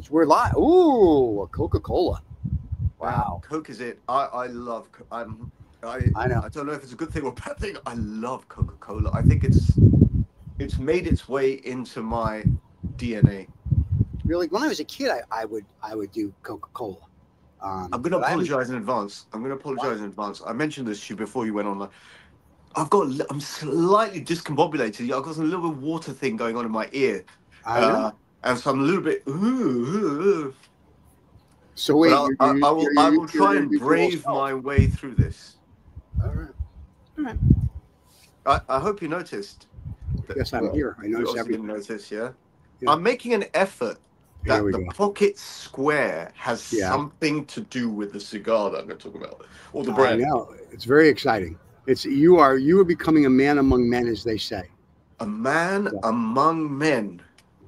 We're live. Ooh, a Coca-Cola. Wow. Coke is it. I love. I know. I don't know if it's a good thing or bad thing. I love Coca-Cola. I think it's made its way into my DNA. Really, when I was a kid, I would do Coca-Cola. I'm going to apologize in advance. I'm going to apologize in advance. I mentioned this to you before you went on. I'm slightly discombobulated. I've got a little bit of water thing going on in my ear. I know. And so I'm a little bit. So wait, I will try and brave my way through this. All right. All right. I hope you noticed. Yes, I'm here. I noticed everything. Didn't notice, yeah? I'm making an effort that the pocket square has something to do with the cigar that I'm going to talk about, or the brand. I know. It's very exciting. You are becoming a man among men, as they say. A man among men.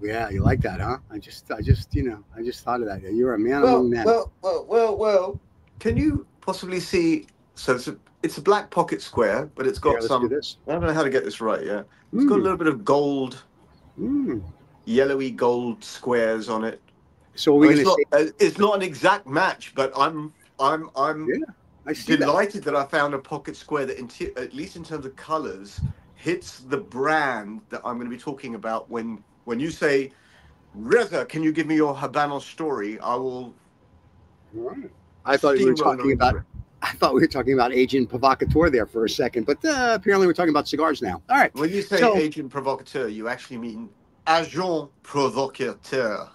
Yeah, you like that, huh? I just thought of that. You're a man among men. Well. Can you possibly see? So it's a black pocket square, but it's got some. I don't know how to get this right. Yeah, it's got a little bit of gold, yellowy gold squares on it. So we're going to say it's not an exact match, but I'm delighted that I found a pocket square that, at least in terms of colors, hits the brand that I'm going to be talking about when you say, Reza, can you give me your Habanos story? I will. Right. I thought we were talking about Agent Provocateur there for a second, but apparently we're talking about cigars now. All right. When you say Agent Provocateur, you actually mean Agent Provocateur.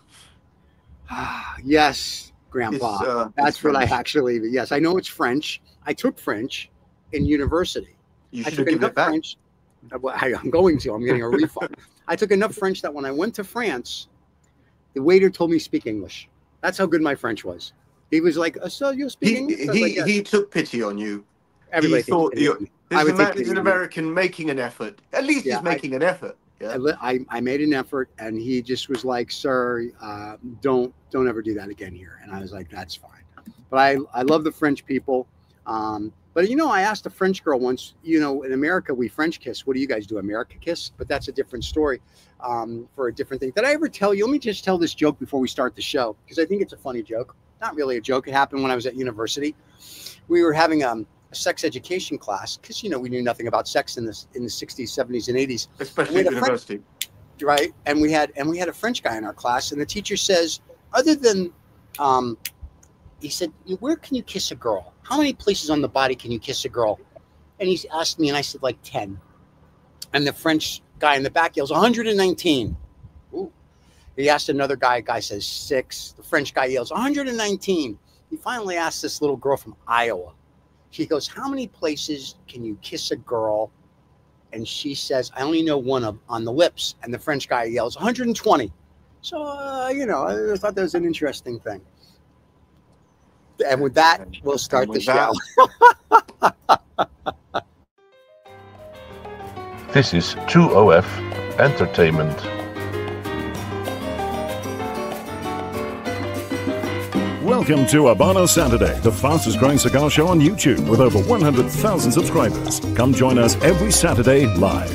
Yes, Grandpa. That's what I actually. Yes, I know it's French. I took French in university. You should have given it back. French. I'm going to. I'm getting a refund. I took enough French that when I went to France, the waiter told me to speak English. That's how good my French was. He was like, "So you speak English?" He took pity on you. Everybody thought he's an American making an effort. At least he's making an effort. Yeah. I made an effort, and he just was like, "Sir, don't ever do that again here." And I was like, "That's fine." But I love the French people. But I asked a French girl once. In America we French kiss. What do you guys do? America kiss? But that's a different story for a different thing. Did I ever tell you? Let me just tell this joke before we start the show because I think it's a funny joke. Not really a joke. It happened when I was at university. We were having a sex education class because we knew nothing about sex in the 60s, 70s, and 80s. Especially at university. Right. And we had a French guy in our class, and the teacher says, other than he said, where can you kiss a girl? How many places on the body can you kiss a girl? And he asked me, and I said, like 10. And the French guy in the back yells, 119. Ooh. He asked another guy. Guy says 6. The French guy yells, 119. He finally asked this little girl from Iowa. She goes, how many places can you kiss a girl? And she says, I only know one on the lips. And the French guy yells, 120. So, I thought that was an interesting thing. And with that, we'll start the show. This is 2OF Entertainment. Welcome to Habanos Saturday, the fastest growing cigar show on YouTube with over 100,000 subscribers. Come join us every Saturday live.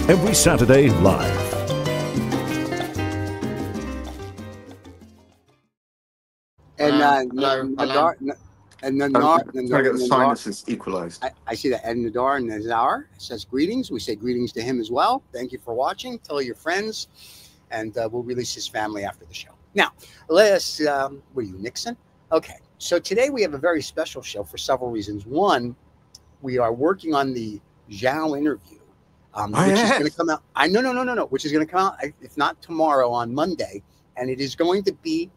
Every Saturday live. And Nadar, trying to get the sinuses equalized. I see that. And Nadar says greetings. We say greetings to him as well. Thank you for watching. Tell your friends, and we'll release his family after the show. Now, let's. What are you, Nixon? Okay. So today we have a very special show for several reasons. One, we are working on the Zhao interview, which is going to come out. No. Which is going to come out, if not tomorrow, on Monday, and it is going to be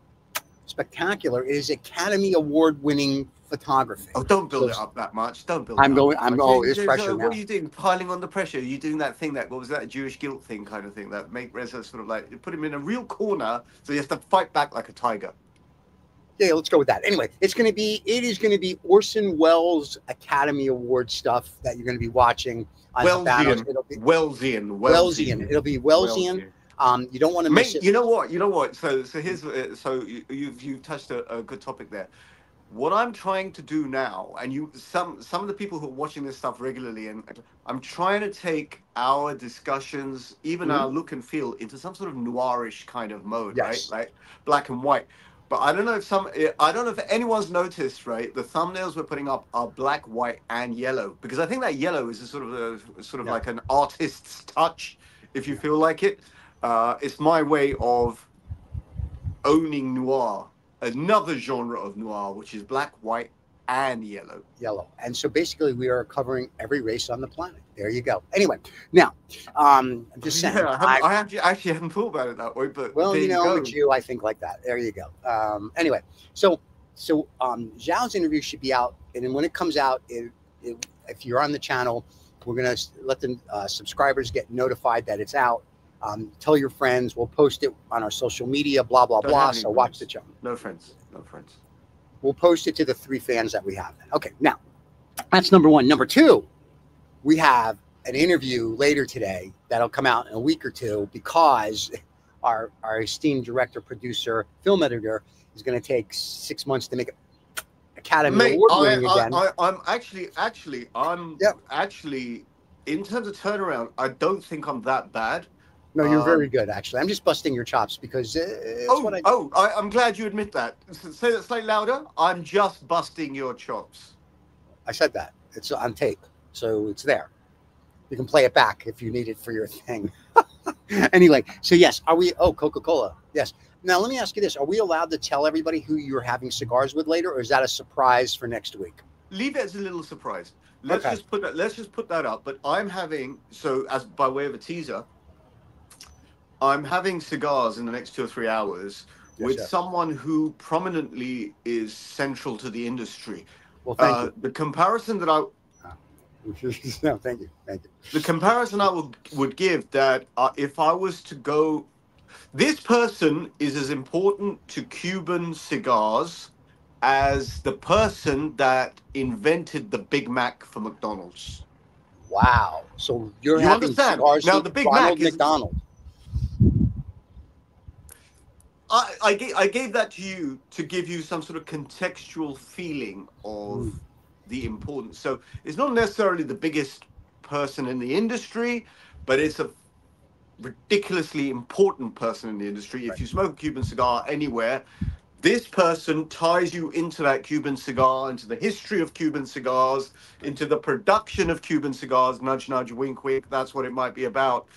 spectacular. It is Academy Award-winning photography. Oh, don't build it up that much. Don't build it up. It's pressure now. What are you doing? Piling on the pressure? Are you doing that thing what was that, Jewish guilt thing kind of thing that make Reza sort of like, put him in a real corner so he has to fight back like a tiger? Yeah, let's go with that. Anyway, it is going to be Orson Welles Academy Award stuff that you're going to be watching on Habanos. Wellesian. It'll be Wellesian. You don't want to miss it. You know what? So you've touched a good topic there. what I'm trying to do now, and some of the people who are watching this stuff regularly, and I'm trying to take our discussions, even our look and feel, into some sort of noirish kind of mode, right? Like black and white. But I don't know if anyone's noticed, right? The thumbnails we're putting up are black, white, and yellow, because I think that yellow is a sort of like an artist's touch, if you feel like it. It's my way of owning noir, another genre of noir, which is black, white, and yellow. And so basically we are covering every race on the planet. There you go. Anyway, now, I'm just saying. Yeah, I actually hadn't thought about it that way, but well, with you, I think like that. There you go. Anyway, so Zhao's interview should be out, and then when it comes out, if you're on the channel, we're going to let the subscribers get notified that it's out. Tell your friends. We'll post it on our social media, blah, blah, blah. So watch the channel. No friends. We'll post it to the 3 fans that we have. Okay, now, that's number 1. Number 2, we have an interview later today that'll come out in a week or 2 because our esteemed director, producer, film editor is going to take 6 months to make it Academy Award winning again. I'm actually, in terms of turnaround, I don't think I'm that bad. No, you're very good, actually. I'm just busting your chops because I'm glad you admit that. Say that slightly louder. I'm just busting your chops. I said that. It's on tape, so it's there. You can play it back if you need it for your thing. Anyway, so yes, are we? Oh, Coca-Cola. Yes. Now, let me ask you this. Are we allowed to tell everybody who you're having cigars with later, or is that a surprise for next week? Leave it as a little surprise. Let's just put that up. But I'm having, so as by way of a teaser, I'm having cigars in the next 2 or 3 hours with someone who prominently is central to the industry. Well, thank you. The comparison that I... No, thank you. The comparison I would give that if I was to go... This person is as important to Cuban cigars as the person that invented the Big Mac for McDonald's. Wow. So you having understand? Cigars now, the Big Mac is... McDonald. I gave that to you to give you some sort of contextual feeling of the importance. So it's not necessarily the biggest person in the industry, but it's a ridiculously important person in the industry. If you smoke a Cuban cigar anywhere, this person ties you into that Cuban cigar, into the history of Cuban cigars, into the production of Cuban cigars, nudge, nudge, wink, wink, that's what it might be about.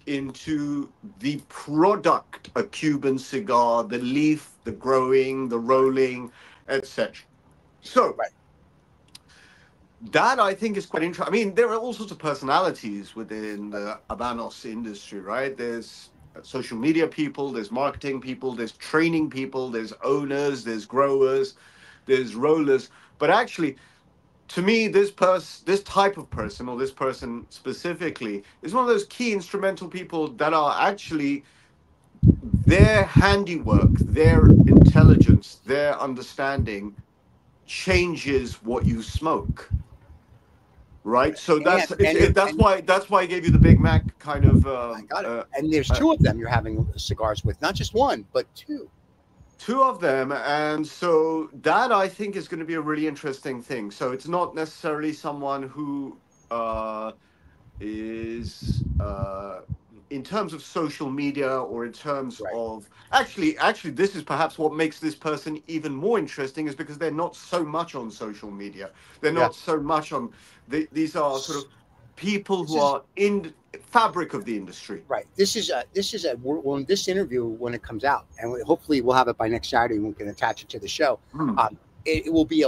Into the product, a Cuban cigar, the leaf, the growing, the rolling, etc. So that I think is quite interesting. I mean, there are all sorts of personalities within the Habanos industry, right? There's social media people, there's marketing people, there's training people, there's owners, there's growers, there's rollers. But actually, to me, this type of person, or this person specifically, is one of those key instrumental people that are actually their handiwork, their intelligence, their understanding changes what you smoke. Right, so that's why I gave you the Big Mac kind of. I got it. And there's 2 of them you're having cigars with, not just 1, but 2. 2 of them, and so that I think is going to be a really interesting thing. So it's not necessarily someone who is in terms of social media or in terms of actually this is perhaps what makes this person even more interesting, is because they're not so much on social media. They're not so much on these are sort of people who are in fabric of the industry. Right. This is when this interview, when it comes out, and hopefully we'll have it by next Saturday and we can attach it to the show. It will be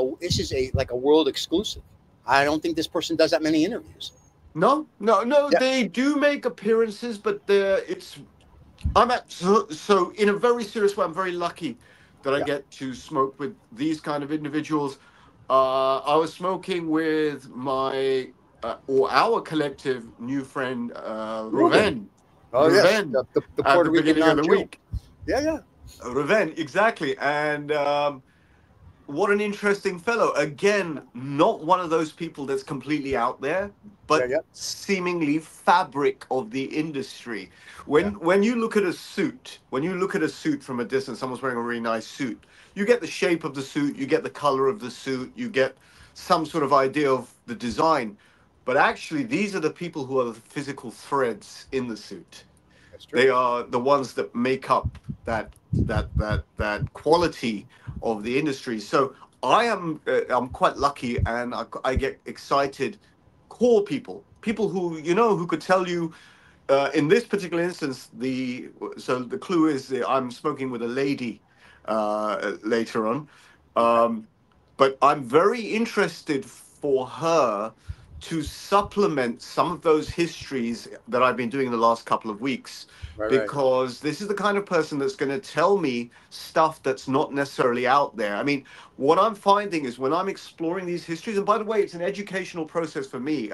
like a world exclusive. I don't think this person does that many interviews. No. They do make appearances, but so in a very serious way, I'm very lucky that I get to smoke with these kind of individuals. I was smoking with my or our collective new friend Ruven. Oh yes, the Puerto Rican of the week. Yeah. Ruven, exactly, and what an interesting fellow. Again, not one of those people that's completely out there, but seemingly fabric of the industry. When you look at a suit, from a distance, someone's wearing a really nice suit, you get the shape of the suit, you get the color of the suit, you get some sort of idea of the design. But actually, these are the people who are the physical threads in the suit. They are the ones that make up that quality of the industry. So I'm quite lucky, and I get excited. Core people who who could tell you. In this particular instance, the clue is that I'm smoking with a lady later on, but I'm very interested for her to supplement some of those histories that I've been doing the last couple of weeks, because this is the kind of person that's going to tell me stuff that's not necessarily out there. I mean, what I'm finding is when I'm exploring these histories, and by the way, it's an educational process for me,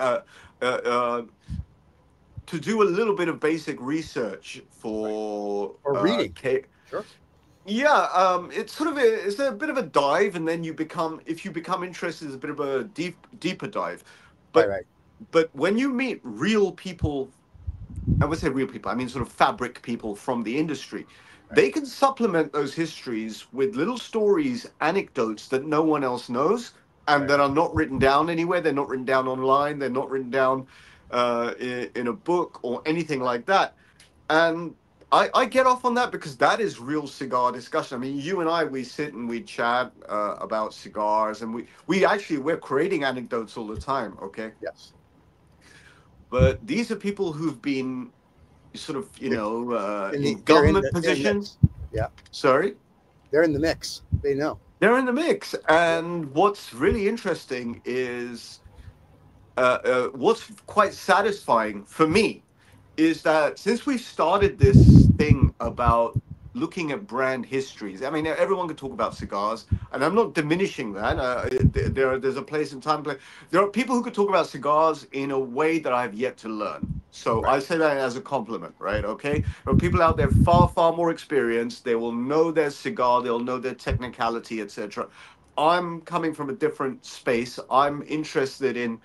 to do a little bit of basic research for reading. Sure. Yeah, it's sort of it's a bit of a dive, and then if you become interested, it's a bit of a deeper dive. But when you meet real people, I would say real people, I mean sort of fabric people from the industry, they can supplement those histories with little stories, anecdotes that no one else knows, and that are not written down anywhere. They're not written down online. They're not written down in a book or anything like that. And I get off on that because that is real cigar discussion. I mean, you and I, we sit and we chat about cigars, and we're creating anecdotes all the time. Okay. Yes. But these are people who've been sort of, in government positions. Yeah. Sorry? They're in the mix. They know. They're in the mix. And what's really interesting is what's quite satisfying for me is that since we started this thing about looking at brand histories, I mean, everyone can talk about cigars, and I'm not diminishing that. There's a place and time. There are people who could talk about cigars in a way that I've yet to learn. So I say that as a compliment, right? Okay. There are people out there far more experienced. They will know their cigar. They'll know their technicality, etc. I'm coming from a different space. I'm interested in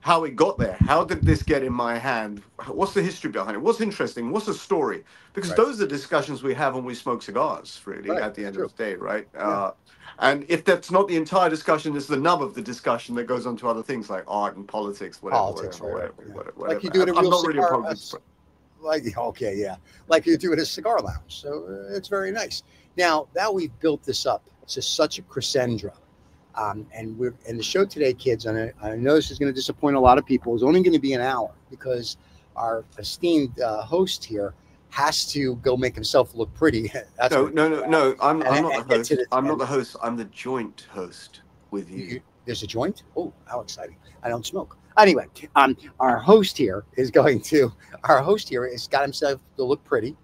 how it got there. How did this get in my hand? What's the history behind it? What's interesting? What's the story? Because those are the discussions we have when we smoke cigars, really, at the end of the day, right? And if that's not the entire discussion, it's the nub of the discussion that goes on to other things like art and politics, whatever. Like you do at a real cigar. Like you do at a cigar lounge. So it's very nice. Now that we've built this up to such a crescendo, and the show today, kids, and I know this is going to disappoint a lot of people, is only going to be an hour because our esteemed host here has to go make himself look pretty. No. I'm not the host. I'm not the host. I'm the joint host with you. There's a joint? Oh, how exciting. I don't smoke. Anyway, our host here has got himself to look pretty,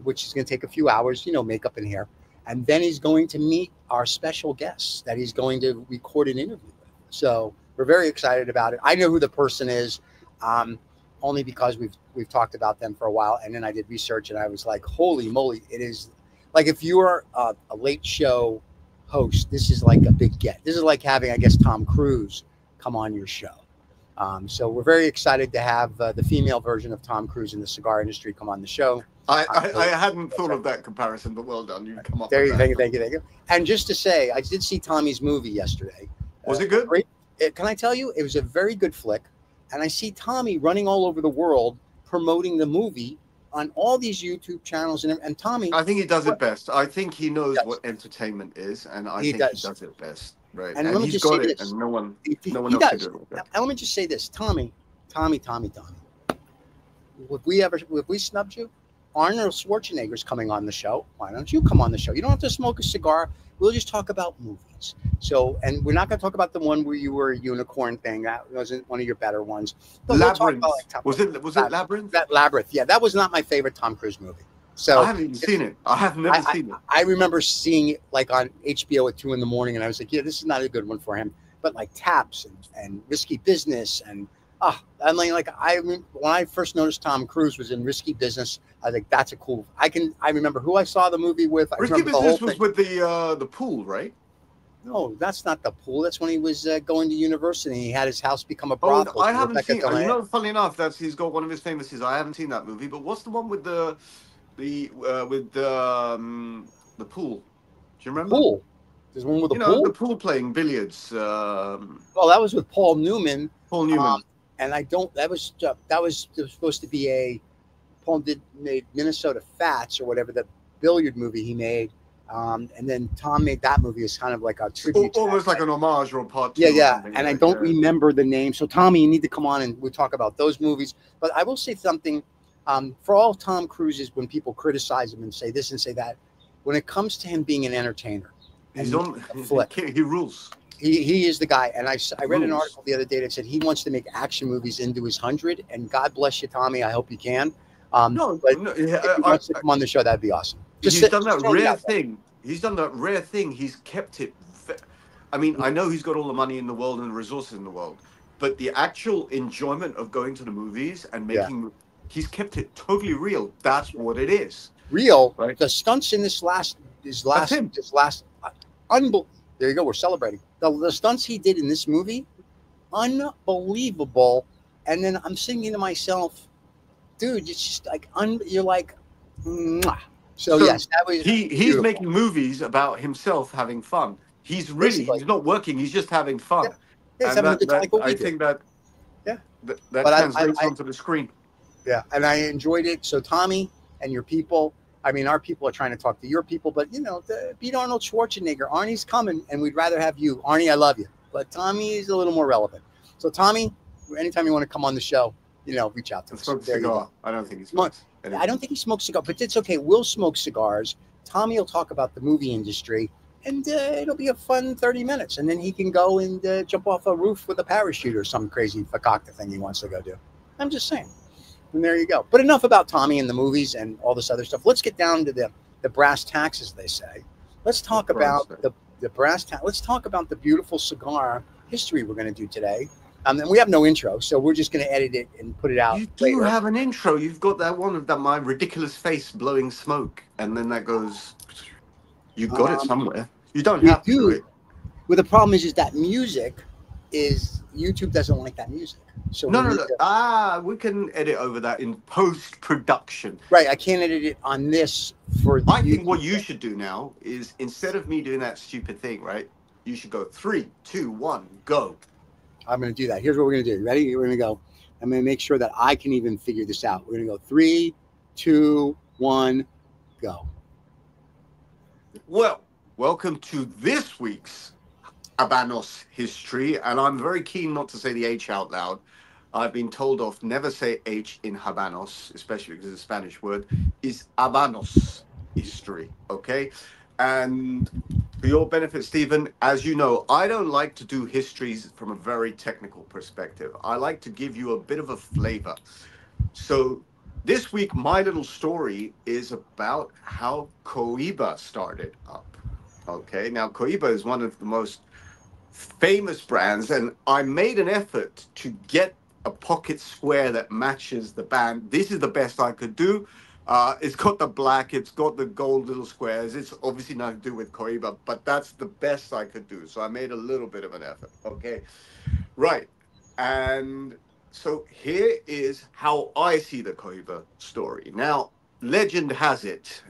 which is going to take a few hours, makeup and hair. And then he's going to meet our special guests that he's going to record an interview with. So we're very excited about it. I know who the person is, only because we've talked about them for a while. And then I did research, and I was like, holy moly! It is like if you are a late show host, this is like a big get. This is like having, I guess, Tom Cruise come on your show. So we're very excited to have the female version of Tom Cruise in the cigar industry come on the show. I hadn't thought of that comparison, but well done. You come up there. Thank you. And just to say, I did see Tommy's movie yesterday. Was it good? Can I tell you, it was a very good flick. And I see Tommy running all over the world promoting the movie on all these YouTube channels. And Tommy, I think he does it best. I think he knows what entertainment is, and I think he does it best. Right. And let me just say this. And no one else can do it. And let me just say this, Tommy. If we snubbed you, Arnold Schwarzenegger's coming on the show. Why don't you come on the show? You don't have to smoke a cigar. We'll just talk about movies. So, and we're not going to talk about the one where you were a unicorn thing. That wasn't one of your better ones. But Labyrinth. Was it Labyrinth? That Labyrinth. Yeah, that was not my favorite Tom Cruise movie. So I haven't even seen it. I have never seen it. I remember seeing it like on HBO at 2 in the morning, and I was like, yeah, this is not a good one for him. But like Taps and Risky Business and I mean, like when I first noticed Tom Cruise was in Risky Business, I was like, that's a cool. I remember who I saw the movie with. Risky Business was with the pool, right? No, that's not the pool. That's when he was going to university. He had his house become a brothel. Oh, I haven't seen. You know, funny enough, he's got one of his famous. I haven't seen that movie. But what's the one with the pool? Do you remember? Pool. There's one with a pool. The pool playing billiards. Well, that was with Paul Newman. Paul Newman. And I don't. That was supposed to be a. Paul made Minnesota Fats or whatever, the billiard movie he made. And then Tom made that movie as kind of like a tribute. Almost like an homage or a part two. Yeah. And I don't remember the name. So Tommy, you need to come on and we'll talk about those movies. But I will say something. For all Tom Cruise's, when people criticize him and say this and say that, when it comes to him being an entertainer, he rules. He is the guy. And I read an article the other day that said he wants to make action movies into his 100. And God bless you, Tommy. I hope you can. If he wants to come on the show, that'd be awesome. He's done that rare thing. He's kept it. I mean, I know he's got all the money in the world and the resources in the world, but the actual enjoyment of going to the movies and making, he's kept it totally real. That's what it is. Real. Right? The stunts in this last, unbelievable. There you go. We're celebrating the stunts he did in this movie. Unbelievable. And then I'm thinking to myself, dude, it's just like you're like, mwah. So yes, that was he's making movies about himself having fun. He's not working. He's just having fun. Yeah, I think that translates onto the screen. Yeah, and I enjoyed it. So Tommy and your people. I mean, our people are trying to talk to your people, but beat Arnold Schwarzenegger. Arnie's coming, and we'd rather have you. Arnie, I love you, but Tommy is a little more relevant. So Tommy, anytime you want to come on the show, reach out to us. There you go. I don't think he smokes. I don't think he smokes cigars, but it's okay. We'll smoke cigars. Tommy will talk about the movie industry, and it'll be a fun 30 minutes. And then he can go and jump off a roof with a parachute or some crazy fakakta thing he wants to go do. I'm just saying. And there you go. But enough about Tommy and the movies and all this other stuff. Let's get down to the brass tacks, as they say. Let's talk about the brass tacks. Let's talk about the beautiful cigar history we're going to do today. And we have no intro, so we're just going to edit it and put it out. You do have an intro. You've got that one of my ridiculous face blowing smoke, and then that goes. You got it somewhere. You don't have to do it. Well, the problem is that music is YouTube doesn't like that music. So no. We can edit over that in post production. Right, I can't edit it on this for. I think what you should do now is, instead of me doing that stupid thing, right? You should go 3, 2, 1, go. I'm going to do that. Here's what we're going to do. Ready? We're going to go. I'm going to make sure that I can even figure this out. We're going to go 3, 2, 1, go. Well, welcome to this week's Habanos history. And I'm very keen not to say the H out loud. I've been told off, never say H in Habanos, especially because it's a Spanish word, is Habanos history. Okay? And for your benefit, Stephen, as you know, I don't like to do histories from a very technical perspective. I like to give you a bit of a flavor. So this week, my little story is about how Cohiba started up. Okay, now Cohiba is one of the most famous brands, and I made an effort to get a pocket square that matches the band. This is the best I could do. It's got the black, it's got the gold little squares. It's obviously nothing to do with Cohiba, but that's the best I could do. So I made a little bit of an effort. Okay, right. And so here is how I see the Cohiba story. Now, legend has it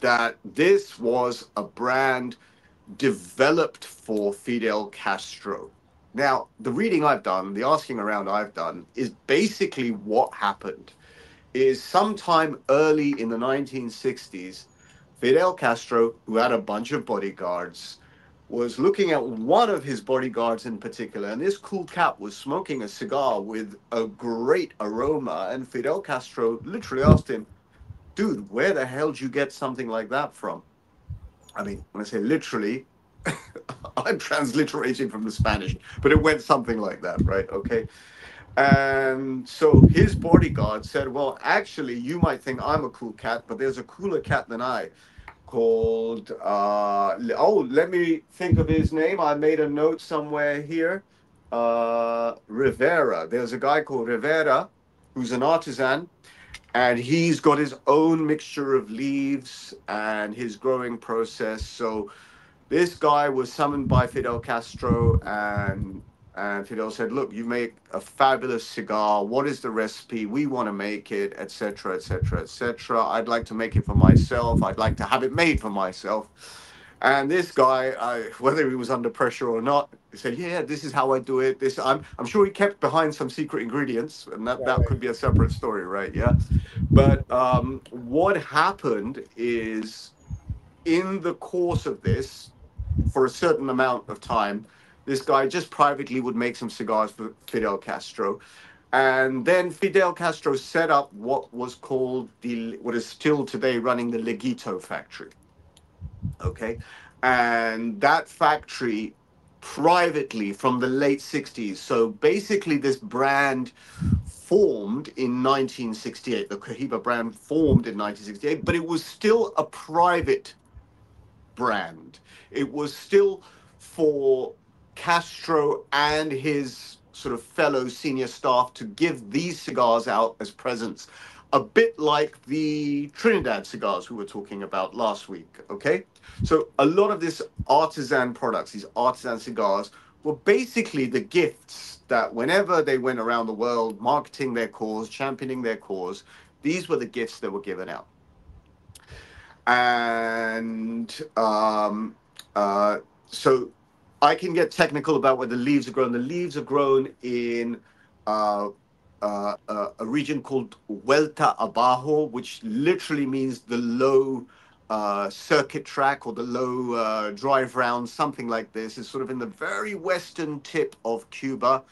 that this was a brand developed for Fidel Castro. Now, the reading I've done, the asking around I've done, is basically what happened. Is sometime early in the 1960s, Fidel Castro, who had a bunch of bodyguards, was looking at one of his bodyguards in particular, and this cool cat was smoking a cigar with a great aroma, and Fidel Castro literally asked him, dude, where the hell did you get something like that from? I mean, when I say literally, I'm transliterating from the Spanish, but it went something like that, right? Okay. And so his bodyguard said, well, actually, you might think I'm a cool cat, but there's a cooler cat than I called, let me think of his name. I made a note somewhere here. Rivera. There's a guy called Rivera who's an artisan, and he's got his own mixture of leaves and his growing process. So This guy was summoned by Fidel Castro, and Fidel said, "Look, you make a fabulous cigar. What is the recipe? We want to make it, etc., etc., etc. I'd like to make it for myself. I'd like to have it made for myself." And this guy, whether he was under pressure or not, he said, "Yeah, this is how I do it. This, I'm sure he kept behind some secret ingredients, and that could be a separate story, right? Yeah." But what happened is, in the course of this, for a certain amount of time, this guy just privately would make some cigars for Fidel Castro. And then Fidel Castro set up what was called what is still today running the Leguito factory. Okay. And that factory privately from the late 60s. So basically this brand formed in 1968. The Cohiba brand formed in 1968, but it was still a private brand. It was still for Castro and his sort of fellow senior staff to give these cigars out as presents, a bit like the Trinidad cigars we were talking about last week, okay? So a lot of this artisan products, these artisan cigars, were basically the gifts that whenever they went around the world marketing their cause, championing their cause, these were the gifts that were given out. And so I can get technical about where the leaves are grown. The leaves are grown in a region called Vuelta Abajo, which literally means the low circuit track or the low drive round, something like this. It's sort of in the very western tip of Cuba.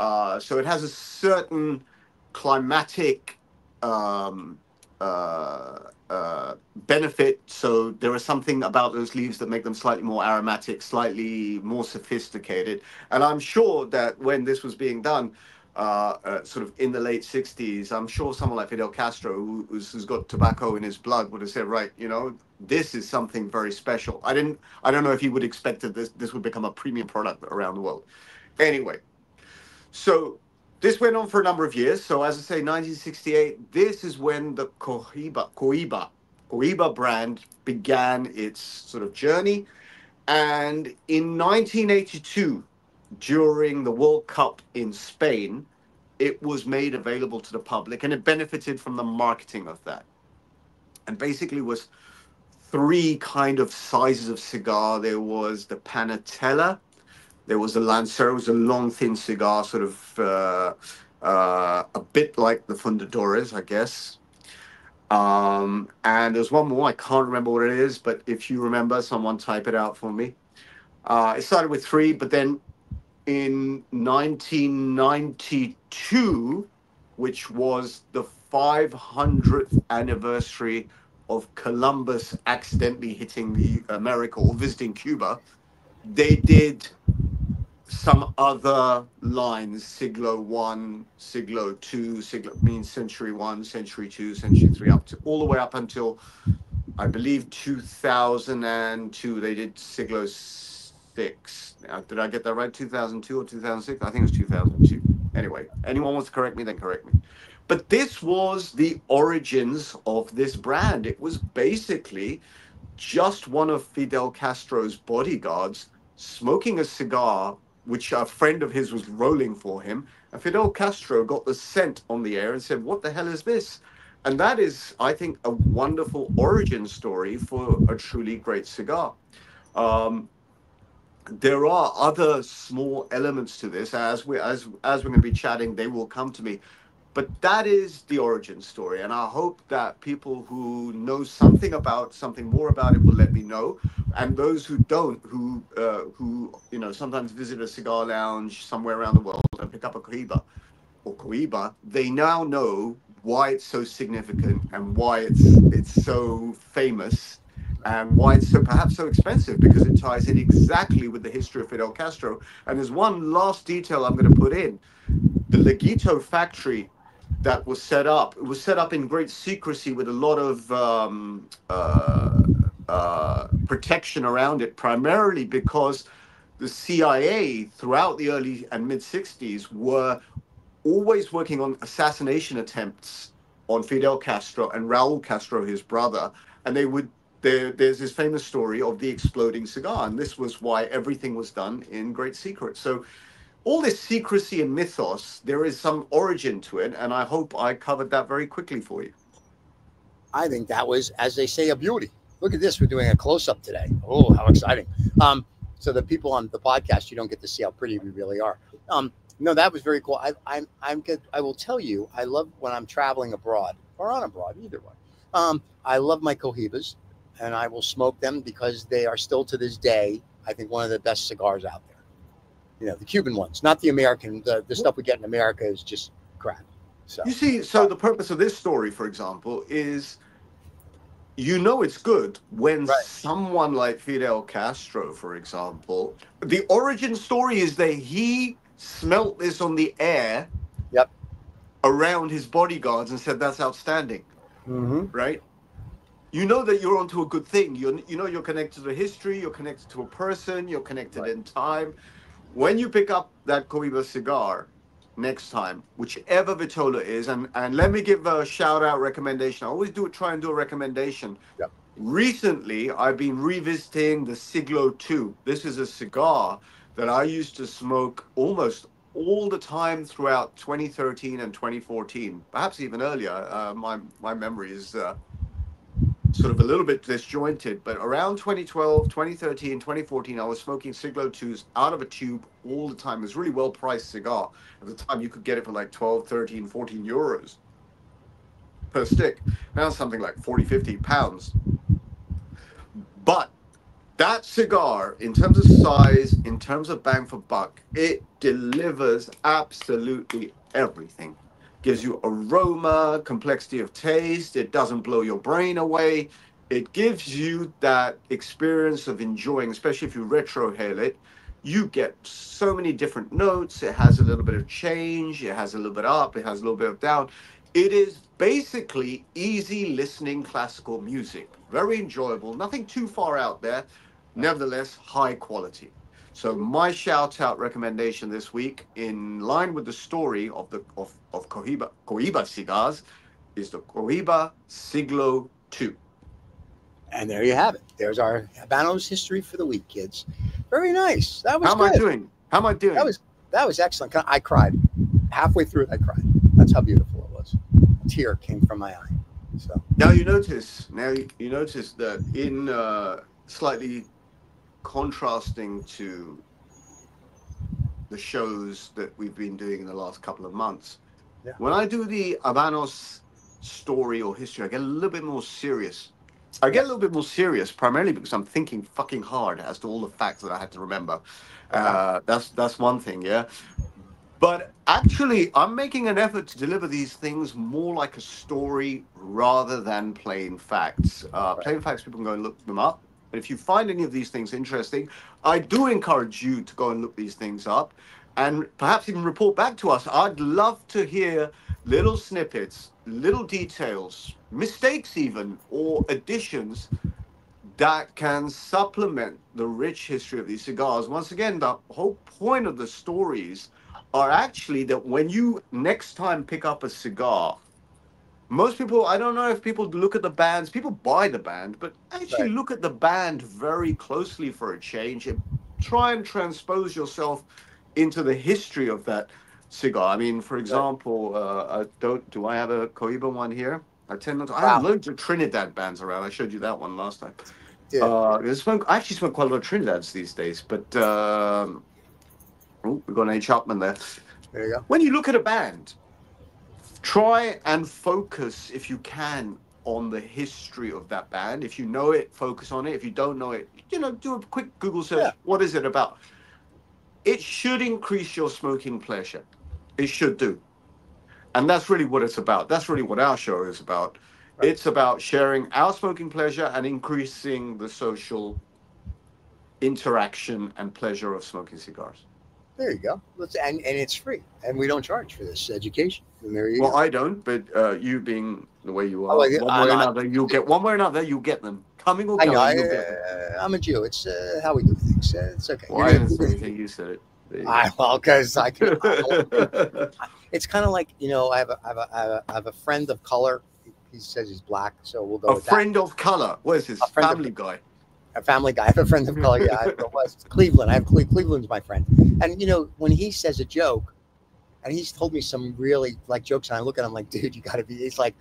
So it has a certain climatic benefit. So there is something about those leaves that make them slightly more aromatic, slightly more sophisticated. And I'm sure that when this was being done, sort of in the late 60s, I'm sure someone like Fidel Castro, who's got tobacco in his blood, would have said, right, you know, this is something very special. I don't know if he would expect that this would become a premium product around the world. Anyway, so this went on for a number of years. So as I say, 1968, this is when the Cohiba brand began its sort of journey. And in 1982, during the World Cup in Spain, it was made available to the public, and it benefited from the marketing of that. And basically was three kind of sizes of cigar. There was the Panatella, there was the Lancero, it was a long, thin cigar, sort of a bit like the Fundadores, I guess. And there's one more, I can't remember what it is, but if you remember, someone type it out for me. It started with three, but then in 1992, which was the 500th anniversary of Columbus accidentally hitting America or visiting Cuba, they did some other lines, Siglo 1, Siglo 2, Siglo means Century 1, Century 2, Century 3, up to all the way up until, I believe, 2002. They did Siglo 6. Did I get that right? 2002 or 2006? I think it was 2002. Anyway, anyone wants to correct me, then correct me. But this was the origins of this brand. It was basically just one of Fidel Castro's bodyguards smoking a cigar, which a friend of his was rolling for him. And Fidel Castro got the scent on the air and said, "What the hell is this?" And that is, I think, a wonderful origin story for a truly great cigar. There are other small elements to this. As we're going to be chatting, they will come to me. But that is the origin story, and I hope that people who know something more about it will let me know, and those who don't, who you know, sometimes visit a cigar lounge somewhere around the world and pick up a Cohiba or Cohiba, they now know why it's so significant and why it's so famous, and why it's perhaps so expensive, because it ties in exactly with the history of Fidel Castro. And there's one last detail I'm going to put in: the Leguito factory that was set up. It was set up in great secrecy with a lot of protection around it, primarily because the CIA throughout the early and mid 60s were always working on assassination attempts on Fidel Castro and Raul Castro, his brother, and they would there's this famous story of the exploding cigar, and this was why everything was done in great secret. So all this secrecy and mythos, there is some origin to it, and I hope I covered that very quickly for you. I think that was, as they say, a beauty. Look at this. We're doing a close-up today. Oh, how exciting. So the people on the podcast, you don't get to see how pretty we really are. No, that was very cool. I'm good. I will tell you, I love when I'm traveling abroad or on abroad, either way. I love my Cohibas, and I will smoke them because they are still to this day, I think, one of the best cigars out there. You know, the Cuban ones, not the American. The stuff we get in America is just crap. So you see, so the purpose of this story, for example, is you know it's good when someone like Fidel Castro, for example, the origin story is that he smelt this on the air around his bodyguards and said, that's outstanding, right? You know that you're onto a good thing. You know you're connected to history, you're connected to a person, you're connected in time. When you pick up that Cohiba cigar next time, whichever Vitola is, and let me give a shout-out recommendation. I always try and do a recommendation. Recently, I've been revisiting the Siglo II. This is a cigar that I used to smoke almost all the time throughout 2013 and 2014, perhaps even earlier. My memory is sort of a little bit disjointed, but around 2012, 2013, 2014, I was smoking Siglo IIs out of a tube all the time. It was a really well-priced cigar. At the time, you could get it for like 12, 13, 14 euros per stick. Now it's something like 40, 50 pounds. But that cigar, in terms of size, in terms of bang for buck, it delivers absolutely everything. Gives you aroma, complexity of taste. It doesn't blow your brain away. It gives you that experience of enjoying, especially if you retrohale it. You get so many different notes. It has a little bit of change. It has a little bit up. It has a little bit of down. It is basically easy listening classical music. Very enjoyable. Nothing too far out there. Nevertheless, high quality. So my shout-out recommendation this week, in line with the story of Cohiba Cigars, is the Cohiba Siglo II. And there you have it. There's our Habanos history for the week, kids. Very nice. That was How good. am I doing? That was excellent. I cried. Halfway through it, I cried. That's how beautiful it was. A tear came from my eye. So now you notice that in slightly contrasting to the shows that we've been doing in the last couple of months, when I do the Habanos story or history, I get a little bit more serious. Primarily because I'm thinking fucking hard as to all the facts that I had to remember. That's one thing, yeah. But actually, I'm making an effort to deliver these things more like a story rather than plain facts. Plain facts, people can go and look them up. But if you find any of these things interesting, I do encourage you to go and look these things up and perhaps even report back to us. I'd love to hear little snippets, little details, mistakes even, or additions that can supplement the rich history of these cigars. Once again, the whole point of the stories are actually that when you next time pick up a cigar, most people, I don't know if people look at the bands, people buy the band, but actually look at the band very closely for a change and try and transpose yourself into the history of that cigar. I mean, for example, do I have a Cohiba one here? I have loads of Trinidad bands around. I showed you that one last time. I actually smoke quite a lot of Trinidads these days, but we've got an H. Upman there. There you go. When you look at a band, try and focus, if you can, on the history of that band. If you know it, focus on it. If you don't know it, do a quick Google search. Yeah. What is it about? It should increase your smoking pleasure. It should do. And that's really what it's about. That's really what our show is about. Right. It's about sharing our smoking pleasure and increasing the social interaction and pleasure of smoking cigars. There you go. And it's free. And we don't charge for this education. And there you go. Well, I don't, but you being the way you are, one way or another, you'll get them. Coming or going, you'll get them. I'm a Jew. It's how we do things. It's okay. Well, I didn't say anything. You said it. Because I can. It's kind of like, I have a friend of color. He says he's black, so we'll go with that. A friend of color. What is this? Family Guy. A Family Guy. I have a friend of color. Yeah, Cleveland. I have Cleveland's my friend. And you know, when he says a joke, and he's told me some really like jokes, and I look at him like, dude, you got to be. It's like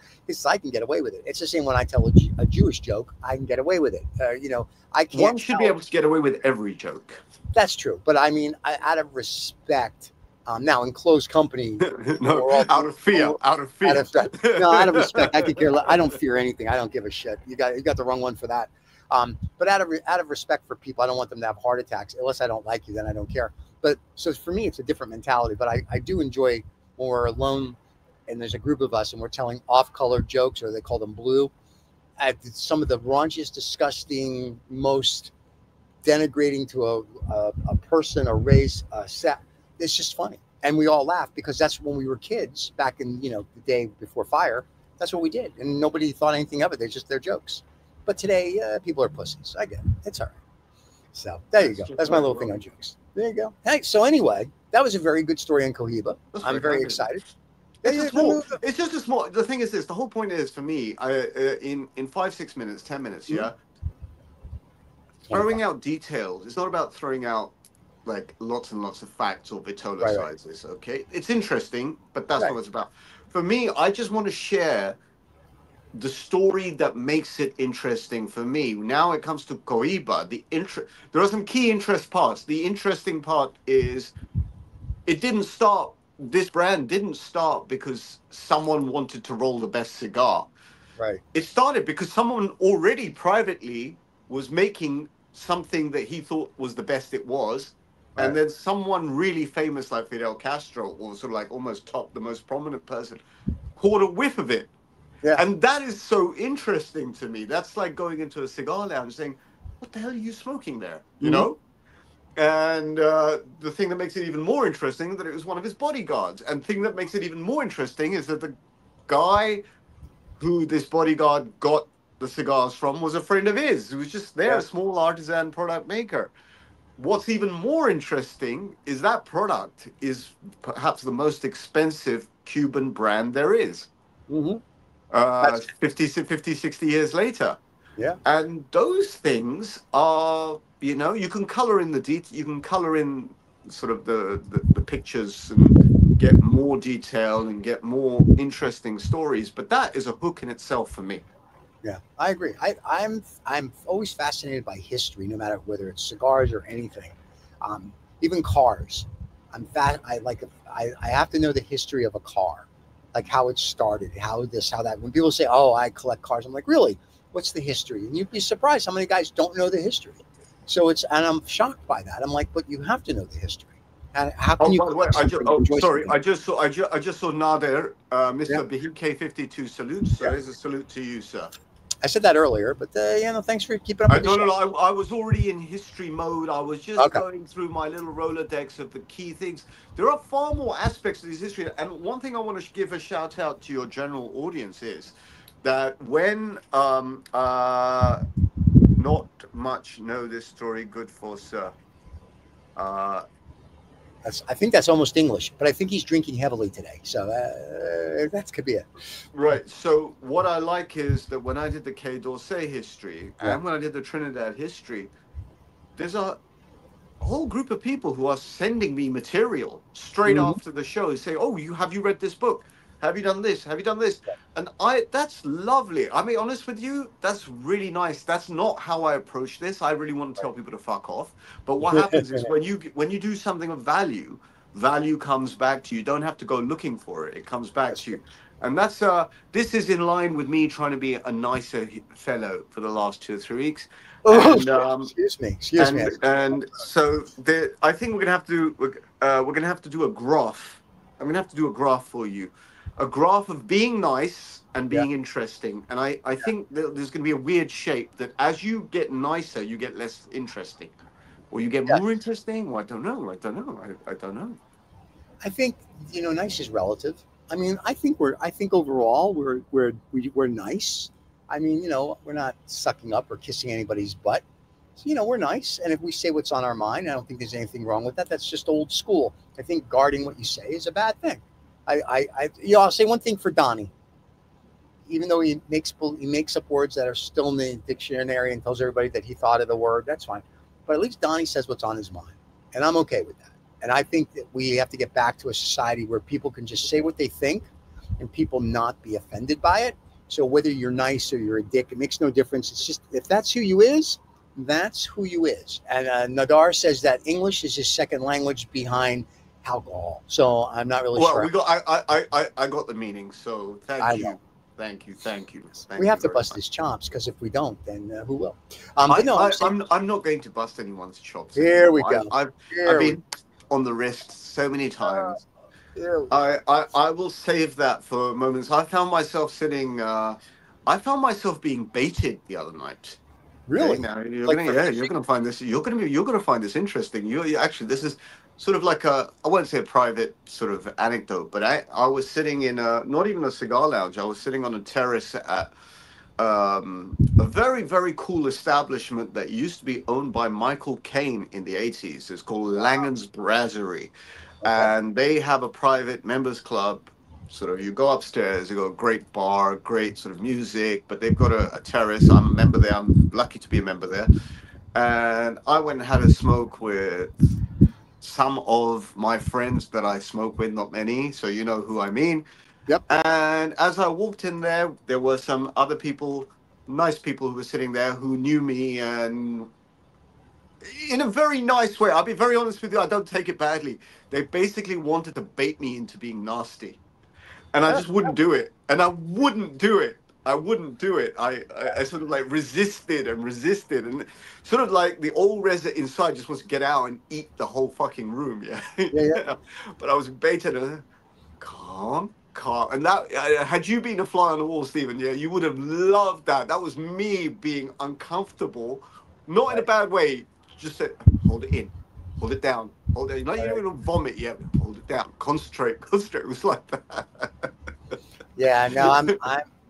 I can get away with it. It's the same when I tell a Jewish joke, I can get away with it. You know, I can't. One should be able to get away with every joke. That's true, but I mean, out of respect. Now in close company, no, out of fear. No, out of respect. I could care. I don't fear anything. I don't give a shit. You got the wrong one for that. But out of respect for people, I don't want them to have heart attacks. Unless I don't like you, then I don't care. But so for me, it's a different mentality. But I do enjoy when we're alone and there's a group of us and we're telling off-color jokes, or they call them blue. Some of the raunchiest, disgusting, most denigrating to a person, a race, a set. It's just funny, and we all laugh because that's when we were kids back in the day before fire. That's what we did, and nobody thought anything of it. They're just their jokes. But today, people are pussies. I get it. It's all right. So there you go. That's my little thing on jokes. There you go. Hey, so anyway, that was a very good story on Cohiba. I'm very excited. It's just a small. The thing is this. The whole point is for me, in 5, 6 minutes, 10 minutes, throwing out details. It's not about throwing out like lots and lots of facts or vitola sizes. Okay, it's interesting, but that's not what it's about. For me, I just want to share the story that makes it interesting for me. Now it comes to Cohiba. There are some key interest parts. The interesting part is it didn't start. This brand didn't start because someone wanted to roll the best cigar. Right. It started because someone already privately was making something that he thought was the best it was. And then someone really famous like Fidel Castro, or sort of like almost the most prominent person, caught a whiff of it. Yeah. And that is so interesting to me. That's like going into a cigar lounge saying, what the hell are you smoking there? You know? And the thing that makes it even more interesting is that it was one of his bodyguards. And the thing that makes it even more interesting is that the guy who this bodyguard got the cigars from was a friend of his, who was just there, a small artisan product maker. What's even more interesting is that product is perhaps the most expensive Cuban brand there is. 50, 60 years later. Yeah. And those things are, you can color in the detail, you can color in sort of the pictures and get more detail and get more interesting stories. But that is a hook in itself for me. Yeah, I agree. I'm always fascinated by history, no matter whether it's cigars or anything, even cars. I have to know the history of a car, like how it started, how this, how that. When people say, "Oh, I collect cars," I'm like, "Really? What's the history?" And you'd be surprised how many guys don't know the history. So and I'm shocked by that. I'm like, but you have to know the history. And how can you? I just saw Nader, Mr. Behik 52 salute. So there's a salute to you, sir. I said that earlier, but thanks for keeping up with the show. No, I was already in history mode. I was just going through my little Rolodex of the key things. There are far more aspects of this history. And one thing I want to give a shout out to your general audience is that when not much know this story, good for sir. I think that's almost English, but I think he's drinking heavily today. So that could be it. Right. So what I like is that when I did the Quai d'Orsay history and when I did the Trinidad history, there's a whole group of people who are sending me material straight after the show. They say, "Oh, have you read this book? Have you done this? Have you done this?" And that's lovely. I mean, honest with you, that's really nice. That's not how I approach this. I really want to tell people to fuck off. But what happens is when you do something of value comes back to you. You don't have to go looking for it. It comes back to you. And that's this is in line with me trying to be a nicer fellow for the last 2 or 3 weeks. And, excuse me. And so I think we're gonna have to do a graph. I'm gonna have to do a graph for you. A graph of being nice and being interesting. And I think that there's going to be a weird shape that as you get nicer, you get less interesting. Or you get more interesting. Well, I don't know. I don't know. I think, nice is relative. I mean, I think overall we're nice. I mean, we're not sucking up or kissing anybody's butt. So, we're nice. And if we say what's on our mind, I don't think there's anything wrong with that. That's just old school. I think guarding what you say is a bad thing. I'll say one thing for Donnie. even though he makes up words that are still in the dictionary and tells everybody that he thought of the word, that's fine. But at least Donnie says what's on his mind, and I'm okay with that. And I think that we have to get back to a society where people can just say what they think and people not be offended by it. So whether you're nice or you're a dick, it makes no difference. It's just, if that's who you is, that's who you is. And Nadar says that English is his second language behind alcohol. So I'm not really sure. I got the meaning. So thank you. Thank you. We have to bust his chops, because if we don't, then who will? I'm not going to bust anyone's chops. Here we go. I've been on the wrist so many times. I will save that for moments. I found myself being baited the other night. Really? Okay, now you're gonna find this. You're gonna find this interesting. You actually, this is sort of like I won't say a private sort of anecdote, but I was sitting in not even a cigar lounge. I was sitting on a terrace at a very, very cool establishment that used to be owned by Michael Caine in the 80s. It's called Langan's Brasserie. Okay. And they have a private members club. Sort of, you go upstairs, you got a great bar, great sort of music, but they've got a terrace. I'm a member there. I'm lucky to be a member there. And I went and had a smoke with some of my friends that I smoke with, not many, so you know who I mean. Yep. And as I walked in there were some other people, nice people who were sitting there who knew me, and in a very nice way. I'll be very honest with you, I don't take it badly. They basically wanted to bait me into being nasty. And I just wouldn't do it. And I wouldn't do it. I sort of like resisted and sort of like the old resident inside just wants to get out and eat the whole fucking room. Yeah. But I was baited and calm. And that, had you been a fly on the wall, Stephen, you would have loved that. That was me being uncomfortable, not in a bad way. Just said, hold it in, hold it down, hold it. Not even gonna vomit yet. Hold it down. Concentrate. It was like that. Yeah. No,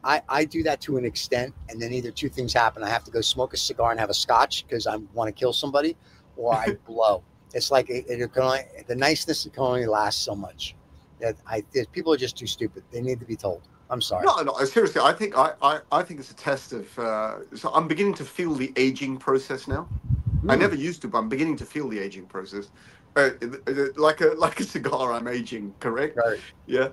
I do that to an extent, and then either two things happen. I have to go smoke a cigar and have a scotch because I want to kill somebody, or I blow. It's like the niceness can only last so much. People are just too stupid. They need to be told. I'm sorry. No. Seriously, I think it's a test of. So I'm beginning to feel the aging process now. I never used to, but I'm beginning to feel the aging process. Like a cigar, I'm aging. Correct? Right. Yeah.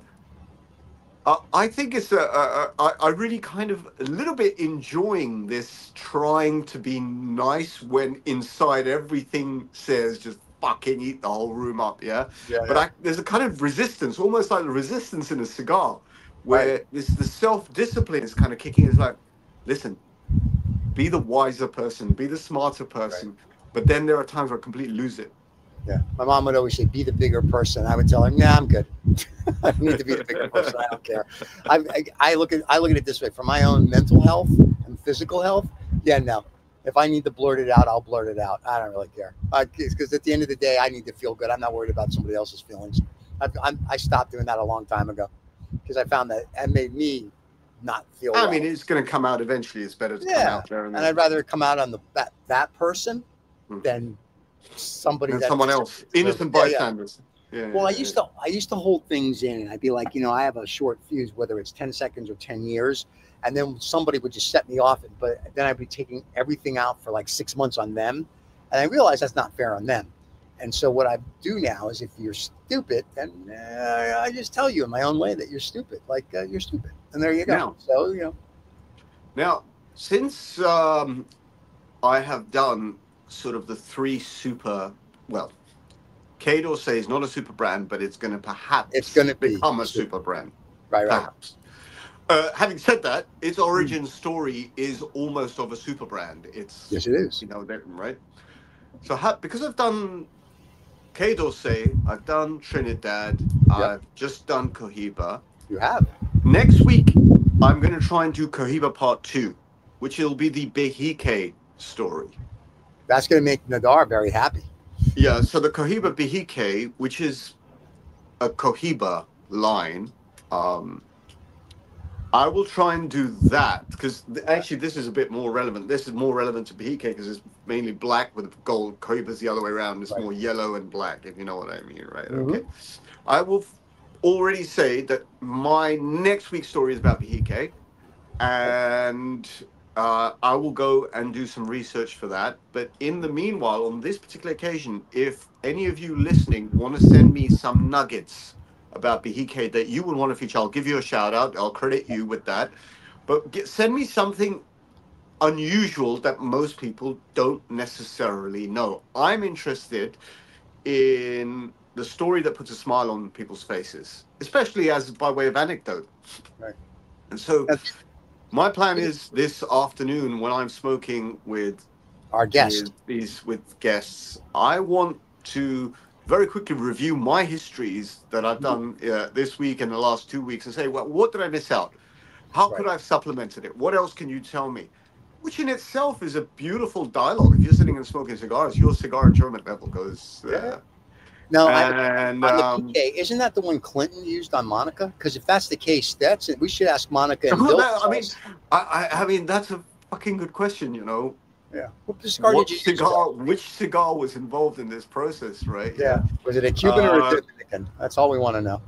I think it's I really kind of a little bit enjoying this trying to be nice when inside everything says just fucking eat the whole room up, but there's a kind of resistance, almost like the resistance in a cigar, where the self-discipline is kind of kicking in. It's like, listen, be the wiser person, be the smarter person, but then there are times where I completely lose it. Yeah, my mom would always say, be the bigger person. I would tell her, nah, I'm good. I need to be the bigger person. I don't care. I look at it this way. For my own mental health and physical health, no. If I need to blurt it out, I'll blurt it out. I don't really care. Because at the end of the day, I need to feel good. I'm not worried about somebody else's feelings. I stopped doing that a long time ago because I found that it made me not feel well. I mean, it's going to come out eventually. It's better to come out there. And I'd rather come out on that person than somebody and someone else, innocent bystanders. I used to hold things in, and I'd be like, I have a short fuse, whether it's 10 seconds or 10 years, and then somebody would just set me off, but then I'd be taking everything out for like 6 months on them, and I realized that's not fair on them. And so what I do now is, if you're stupid, then I just tell you in my own way that you're stupid, you're stupid, and there you go. Now, since I have done sort of the three super, K d'Orsay is not a super brand, but it's going to become a super brand. Right. Perhaps. Having said that, its origin story is almost of a super brand. Yes, it is. Right? So because I've done K d'Orsay, I've done Trinidad, I've just done Cohiba. You have. Next week, I'm going to try and do Cohiba Part 2, which will be the Behike story. That's going to make Nadar very happy. Yeah, so the Cohiba Behike, which is a Cohiba line, I will try and do that, because actually this is a bit more relevant. This is more relevant to Behike because it's mainly black with gold. Cohiba's the other way around. It's more yellow and black, if you know what I mean, right? Mm-hmm. Okay. I will already say that my next week's story is about Behike. and I will go and do some research for that. But in the meanwhile, on this particular occasion, if any of you listening want to send me some nuggets about BHK that you would want to feature, I'll give you a shout out. I'll credit you with that. But send me something unusual that most people don't necessarily know. I'm interested in the story that puts a smile on people's faces, especially as by way of anecdote. Right. And so my plan is this afternoon when I'm smoking with our guests, with guests, I want to very quickly review my histories that I've done this week and the last 2 weeks and say, well, what did I miss out? How could I have supplemented it? What else can you tell me? Which in itself is a beautiful dialogue. If you're sitting and smoking cigars, your cigar enjoyment level goes. No, on the PK, isn't that the one Clinton used on Monica? Because if that's the case, that's it. We should ask Monica. And Bill. I mean, that's a fucking good question. You know. Yeah. What cigar did you use? Which cigar was involved in this process, right? Yeah. Was it a Cuban or a Dominican? That's all we want to know.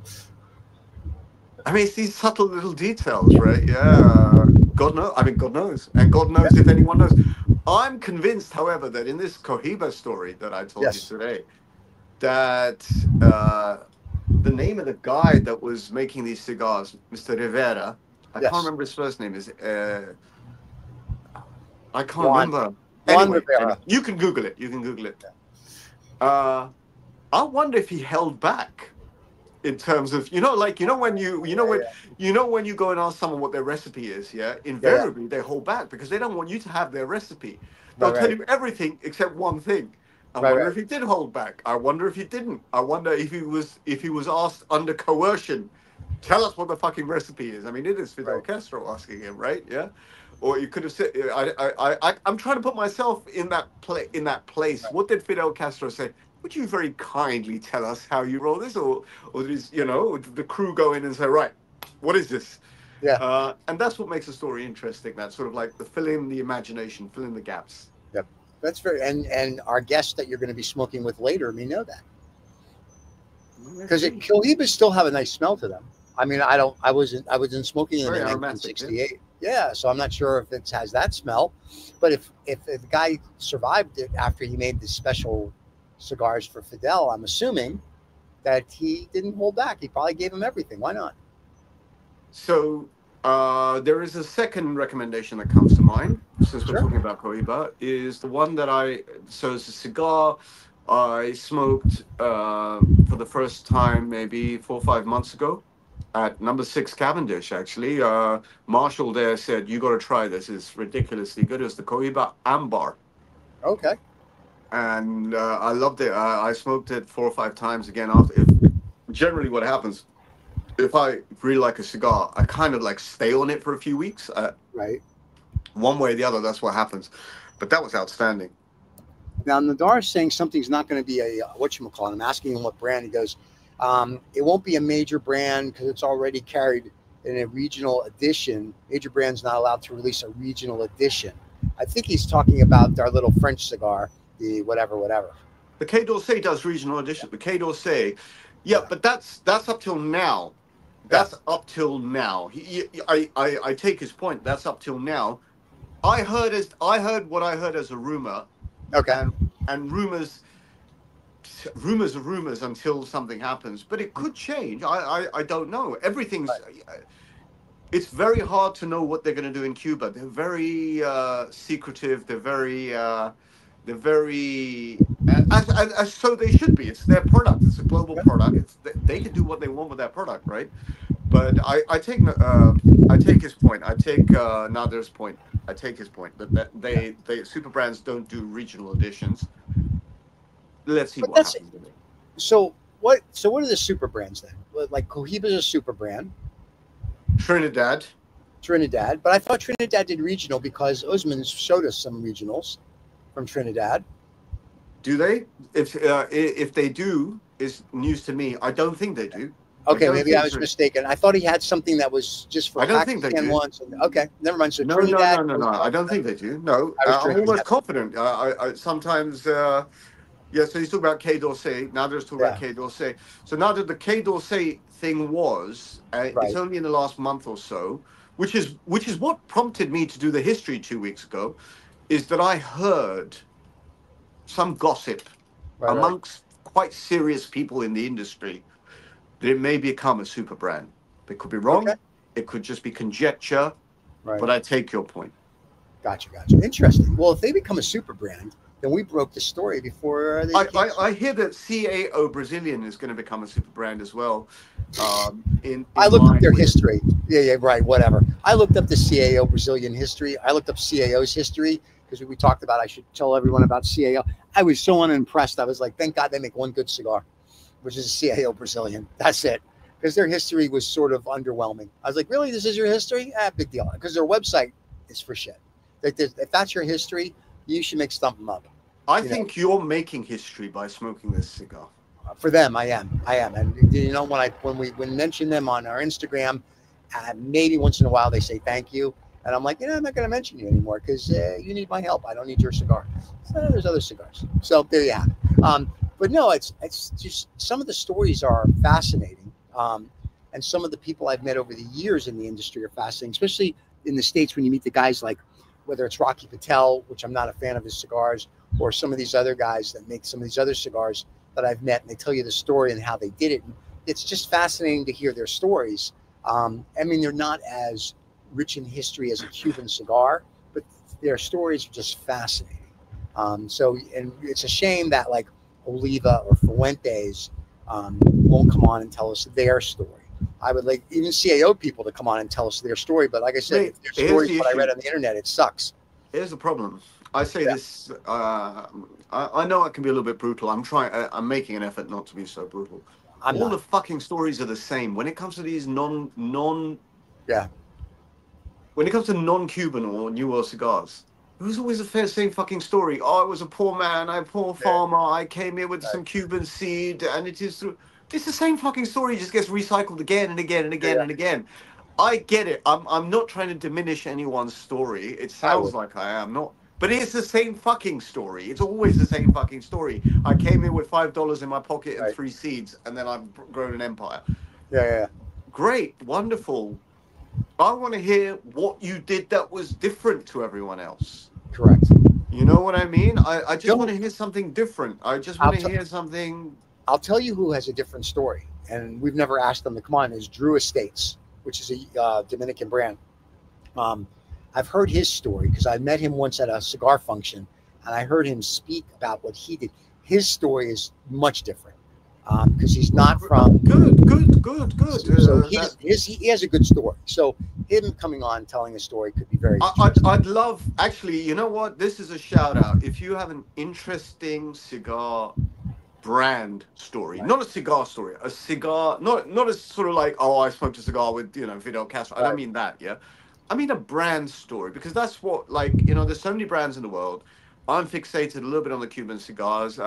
I mean, it's these subtle little details, right? Yeah. God knows. I mean, God knows. And God knows if anyone knows. I'm convinced, however, that in this Cohiba story that I told you today, that the name of the guy that was making these cigars, Mr. Rivera, I can't remember his first name. I can't remember. Anyway, you can Google it. You can Google it. I wonder if he held back. In terms of, when you go and ask someone what their recipe is, invariably they hold back because they don't want you to have their recipe. They'll tell you everything except one thing. I wonder if he did hold back. I wonder if he didn't. I wonder if he was asked under coercion, tell us what the fucking recipe is. I mean, it is Fidel Castro asking him, right? Yeah. Or you could have said, I'm trying to put myself in that place. What did Fidel Castro say? Would you very kindly tell us how you roll this, or is the crew go in and say, right, what is this? Yeah. And that's what makes a story interesting. That sort of like the fill in the imagination, fill in the gaps. Yep, that's very. And our guests that you're going to be smoking with later may know that because Cohibas still have a nice smell to them. I mean, I wasn't smoking in 1968. Yeah, so I'm not sure if it has that smell, but if the guy survived it after he made the special cigars for Fidel, I'm assuming that he didn't hold back. He probably gave him everything. Why not? So there is a second recommendation that comes to mind, since we're talking about Cohiba, is the one that so it's a cigar I smoked for the first time maybe 4 or 5 months ago at number 6 Cavendish, actually. Marshall there said, you got to try this. It's ridiculously good. It's the Cohiba Ambar. Okay. And I loved it. I smoked it 4 or 5 times again. Generally what happens, if I really like a cigar, I kind of like stay on it for a few weeks. Right. One way or the other, that's what happens. But that was outstanding. Now, Nadar's saying something's not going to be a, whatchamacallit. I'm asking him what brand. He goes, it won't be a major brand because it's already carried in a regional edition. Major brand's not allowed to release a regional edition. I think he's talking about our little French cigar. The whatever. The Quai d'Orsay does regional edition. The Quai d'Orsay, but that's up till now. That's up till now. I take his point. That's up till now. I heard what I heard as a rumor. Okay. And rumors are rumors until something happens. But it could change. I don't know. Everything's. It's very hard to know what they're going to do in Cuba. They're very secretive. They're very. As so they should be. It's their product. It's a global product. They can do what they want with that product, right? But I take his point. I take Nader's point. I take his point that they super brands don't do regional editions. Let's see what happens. So what are the super brands then? Like Cohiba's a super brand. Trinidad, but I thought Trinidad did regional because Usman showed us some regionals from Trinidad. Do they? If they do, is news to me. I don't think they do. Okay, maybe I was mistaken. I thought he had something that was just for Pakistan once. Okay, never mind. So no. I don't think they do. No, I'm almost confident. I sometimes. So he's talking about Quai d'Orsay. Nader's talking about Quai d'Orsay. So Nader, the Quai d'Orsay thing was, it's only in the last month or so, which is what prompted me to do the history 2 weeks ago, is that I heard some gossip amongst quite serious people in the industry that it may become a super brand. It could be wrong. Okay. It could just be conjecture. Right. But I take your point. Gotcha. Interesting. Well, if they become a super brand, then we broke the story before they I hear that CAO Brazilian is going to become a super brand as well. I looked up their history. Yeah, right, whatever. I looked up the CAO Brazilian history. I looked up CAO's history because we talked about I should tell everyone about CAO. I was so unimpressed. I was like, thank God they make one good cigar, which is a CAO Brazilian. That's it. Because their history was sort of underwhelming. I was like, really? This is your history? Big deal. Because their website is for shit. If that's your history, you should make something up. I think you're making history by smoking this cigar. For them, I am. And you know, when we mention them on our Instagram, maybe once in a while they say thank you, and I'm like, I'm not going to mention you anymore because you need my help. I don't need your cigar. So there's other cigars. So there you have it. But no, it's just some of the stories are fascinating, and some of the people I've met over the years in the industry are fascinating, especially in the States when you meet the guys like whether it's Rocky Patel, which I'm not a fan of his cigars, or some of these other guys that make some of these other cigars that I've met, and they tell you the story and how they did it. And it's just fascinating to hear their stories. I mean, they're not as rich in history as a Cuban cigar, but their stories are just fascinating. And it's a shame that like Oliva or Fuentes won't come on and tell us their story. I would like even CAO people to come on and tell us their story, but like I said, if their story is what I read on the internet, it sucks. Here's the problem. I say this. I know I can be a little bit brutal. I'm making an effort not to be so brutal. All the fucking stories are the same when it comes to these When it comes to non-Cuban or New World cigars, it was always the same fucking story. Oh, I was a poor man. I'm a poor farmer. I came here with some Cuban seed, and it's the same fucking story. It just gets recycled again and again and again and again. I get it. I'm not trying to diminish anyone's story. It sounds like I am not. But it's the same fucking story. It's always the same fucking story. I came in with $5 in my pocket and 3 seeds, and then I've grown an empire. Yeah. Great, wonderful. I want to hear what you did that was different to everyone else. Correct. You know what I mean? I just want to hear something different. I just want to hear something. I'll tell you who has a different story, and we've never asked them to come on, is Drew Estates, which is a Dominican brand. I've heard his story because I met him once at a cigar function, and I heard him speak about what he did. His story is much different because he's not from... Good. So he has a good story. So him coming on telling a story could be very I'd love... Actually, you know what? This is a shout-out. If you have an interesting cigar brand story, not a cigar story, a cigar... Not a sort of like, oh, I smoked a cigar with, Fidel Castro. I don't mean that, yeah? I mean a brand story, because that's what, there's so many brands in the world. I'm fixated a little bit on the Cuban cigars.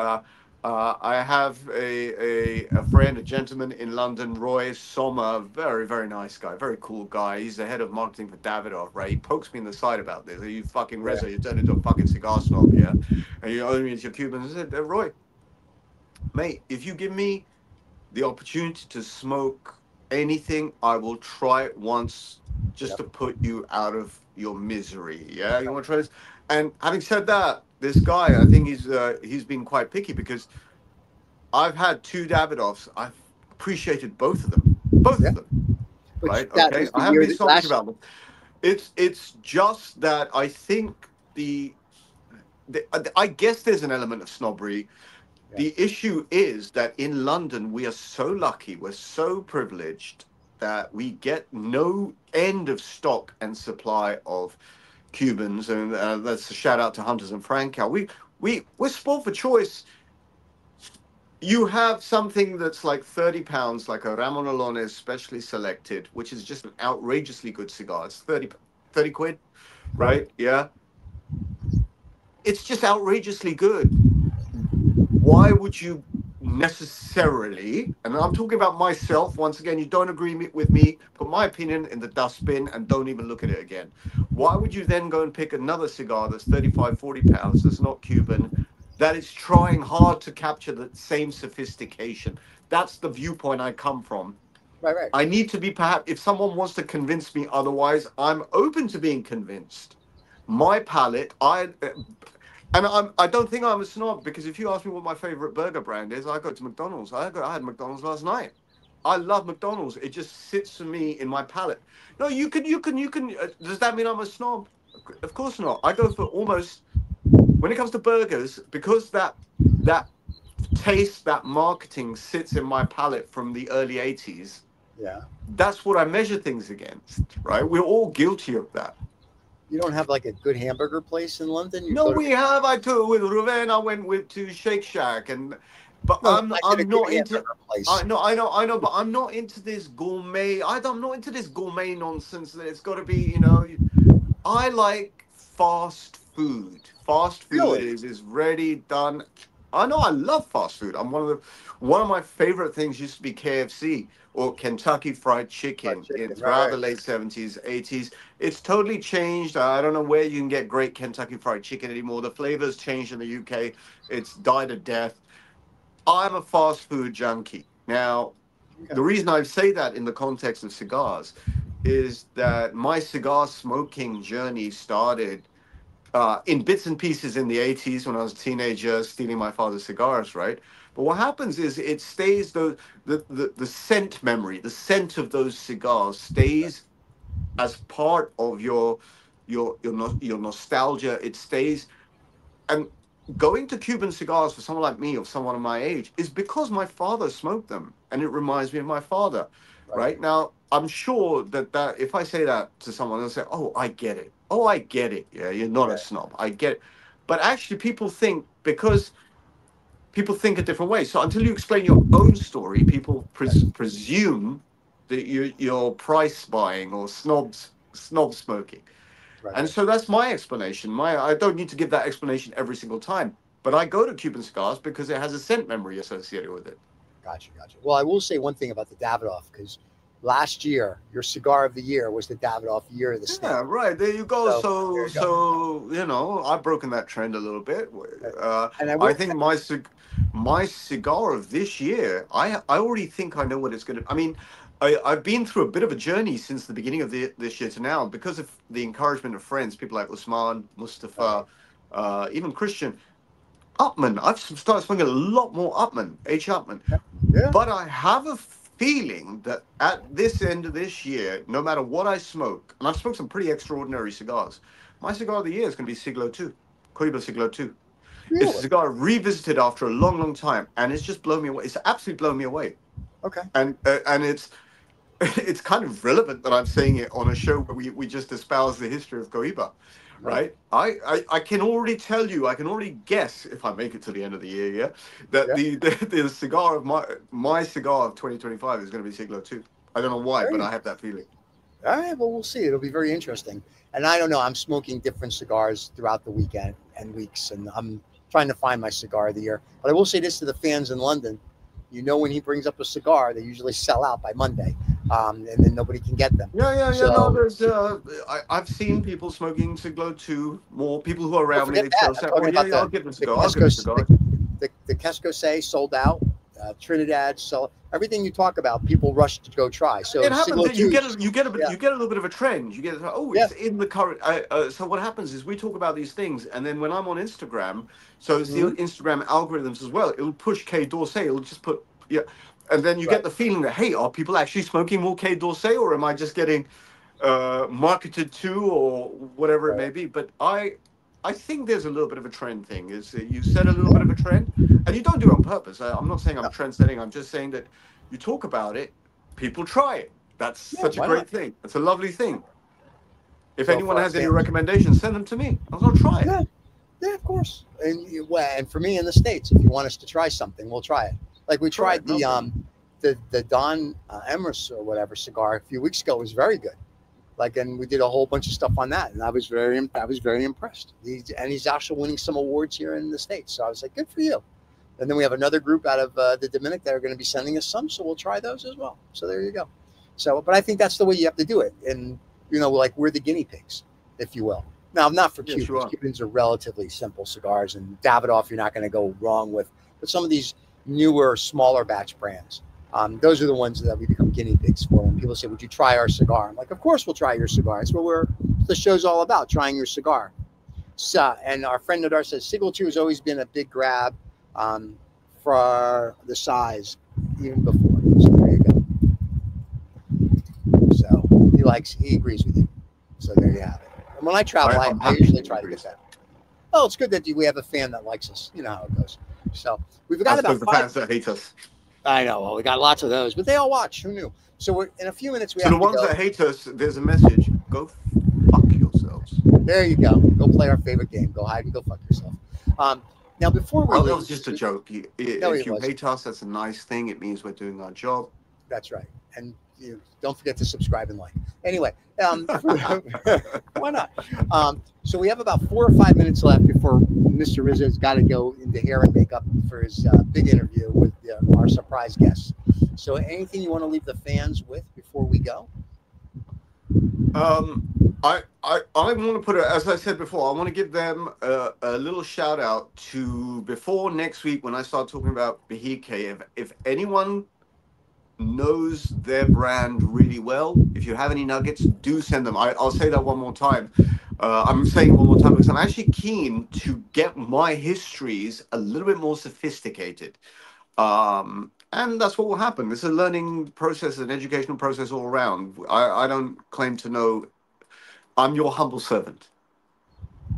I have a friend, a gentleman in London, Roy Sommer, very, very nice guy, very cool guy. He's the head of marketing for Davidoff, right? He pokes me in the side about this. You fucking Reza, you turned into a fucking cigar snob, yeah? And you only into your Cubans. I said, Roy, mate, if you give me the opportunity to smoke anything, I will try it once just to put you out of your misery. Yeah, you want to try this? And having said that, this guy, I think he's been quite picky, because I've had 2 Davidoffs. I've appreciated both of them. Both of them. Right? Okay. I haven't been salty about them. It's just that I think I guess there's an element of snobbery. Yeah. The issue is that in London, we are so lucky, we're so privileged that we get no end of stock and supply of Cubans, and that's a shout out to Hunters and Frankel. We're spoiled for choice. You have something that's like 30 pounds, like a Ramon Alones specially selected, which is just an outrageously good cigar. It's 30 quid, right? Yeah. It's just outrageously good. Why would you necessarily, and I'm talking about myself, once again, you don't agree with me, put my opinion in the dustbin and don't even look at it again. Why would you then go and pick another cigar that's 35, 40 pounds, that's not Cuban, that is trying hard to capture the same sophistication? That's the viewpoint I come from. Right. I need to be, perhaps, if someone wants to convince me otherwise, I'm open to being convinced. My palate, I don't think I'm a snob, because if you ask me what my favorite burger brand is, I go to McDonald's. I had McDonald's last night. I love McDonald's. It just sits for me in my palate. No, you can. Does that mean I'm a snob? Of course not. I go for almost, when it comes to burgers, because that taste, that marketing sits in my palate from the early 80s. Yeah. That's what I measure things against, right? We're all guilty of that. You don't have like a good hamburger place in London? No, we have. I too, with Ruven, I went to Shake Shack, but No, I'm not into. place. I know, but I'm not into this gourmet. I'm not into this gourmet nonsense that it's got to be. You know, I like fast food. Fast food Really? is ready, done. I know, I love fast food. One of my favorite things used to be KFC or Kentucky Fried Chicken throughout the late 70s, 80s. It's totally changed. I don't know where you can get great Kentucky Fried Chicken anymore. The flavor's changed in the UK. It's died a death. I'm a fast food junkie. Now, the reason I say that in the context of cigars is that my cigar smoking journey started in bits and pieces in the 80s when I was a teenager, stealing my father's cigars, right? But what happens is it stays, the scent memory, the scent of those cigars stays as part of your nostalgia. It stays. And going to Cuban cigars for someone like me or someone of my age is because my father smoked them, and it reminds me of my father, right? Now, I'm sure that if I say that to someone, they'll say, "Oh, I get it. Oh, I get it. Yeah, you're not a snob. I get it." But actually, people think a different way. So until you explain your own story, people presume that you're price buying or snob smoking. Right. And so that's my explanation. I don't need to give that explanation every single time. But I go to Cuban cigars because it has a scent memory associated with it. Gotcha. Well, I will say one thing about the Davidoff, because last year, your cigar of the year was the Davidoff Year of the Snake. Yeah, right. There you go. So you know, I've broken that trend a little bit. And I think my cigar of this year, I already think I know what it's going to. I mean, I've been through a bit of a journey since the beginning of this year to now, because of the encouragement of friends, people like Usman, Mustafa, even Christian. Upman. I've started smoking a lot more Upman, H. Upman. Yeah. But I have a feeling that at this end of this year, no matter what I smoke, and I've smoked some pretty extraordinary cigars, my cigar of the year is going to be Siglo 2, Cohiba Siglo 2. Really? It's a cigar revisited after a long, long time, and it's just blown me away. It's absolutely blown me away. Okay. And it's kind of relevant that I'm saying it on a show where we just espouse the history of Cohiba. Right, I can already tell you, I can already guess, if I make it to the end of the year, that the cigar of my cigar of 2025 is going to be Siglo 2. I don't know why, but I have that feeling. All right, well, we'll see. It'll be very interesting. And I don't know, I'm smoking different cigars throughout the weekend and weeks, and I'm trying to find my cigar of the year. But I will say this to the fans in London: you know, when he brings up a cigar, they usually sell out by Monday. And then nobody can get them. Yeah. No, there's. I've seen people smoking Siglo 2. More people who are around me. I'll give them a cigar. The Kesco sold out. Trinidad, so everything you talk about, people rush to go try. So it happens. You get a little bit of a trend. You get it's in the current. So what happens is we talk about these things, and then when I'm on Instagram, so it's the Instagram algorithms as well. It'll push K Dorsey. It'll just put and then you get the feeling that, hey, are people actually smoking more K Dorsey, or am I just getting marketed to, or whatever it may be? But I think there's a little bit of a trend thing. You set a little bit of a trend, and you don't do it on purpose. I'm not saying I'm trend setting. I'm just saying that you talk about it, people try it. That's such a great thing. It's a lovely thing. If anyone has any recommendations, send them to me. I'll try it. Yeah, of course. And for me in the States, if you want us to try something, we'll try it. Like we tried the Don Emrys or whatever cigar a few weeks ago. It was very good. And we did a whole bunch of stuff on that, and I was very impressed. He's actually winning some awards here in the States. So I was like, good for you. And then we have another group out of the Dominican that are going to be sending us some, so we'll try those as well. So there you go. So, but I think that's the way you have to do it. And, we're the guinea pigs, if you will. Now, not for Cubans. Sure. Cubans are relatively simple cigars, and Davidoff you're not going to go wrong with. But some of these newer, smaller batch brands, Those are the ones that we become guinea pigs for. When people say, would you try our cigar? I'm like, of course we'll try your cigar. That's what the show's all about, trying your cigar. So, and our friend Nadar says, Signature has always been a big grab for the size, even before. So there you go. So he agrees with you. So there you have it. And when I travel, I usually try to get that. Oh, it's good that we have a fan that likes us. You know how it goes. So we've got about 5 fans that hate us. I know. Well, we got lots of those, but they all watch. Who knew? So we're in a few minutes. So the ones that hate us, there's a message. Go fuck yourselves. There you go. Go play our favorite game. Go hide and go fuck yourself. Now, before we leave, that was just a joke. If you hate us, that's a nice thing. It means we're doing our job. That's right. And don't forget to subscribe and like. Anyway, why not? So we have about 4 or 5 minutes left before Mr. Rizzo's got to go into hair and makeup for his big interview with our surprise guests. So anything you want to leave the fans with before we go? I want to put it, as I said before, I want to give them a little shout out to before next week when I start talking about Behike. If anyone knows their brand really well, if you have any nuggets, do send them. I'll say that one more time. I'm saying one more time because I'm actually keen to get my histories a little bit more sophisticated. And that's what will happen. It's a learning process, an educational process all around. I don't claim to know. I'm your humble servant.